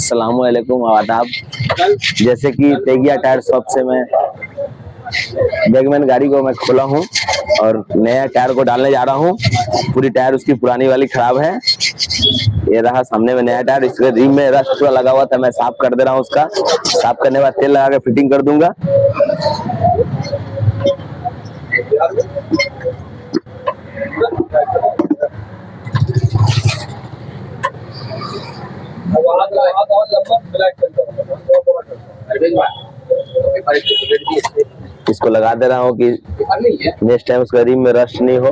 अस्सलामुअलैकुम आदाब। जैसे कि तेगिया टायर शॉप से मैं बैगमैन गाड़ी को मैं खोला हूँ और नया टायर को डालने जा रहा हूँ। पूरी टायर उसकी पुरानी वाली खराब है। ये रहा सामने में नया टायर, इसके रिम में रस्ट पूरा लगा हुआ था, मैं साफ कर दे रहा हूँ। उसका साफ करने के बाद तेल लगा के फिटिंग कर दूंगा। इसको लगा दे रहा हूँ कि नेक्स्ट टाइम उसका रिम में रस्ट नहीं हो।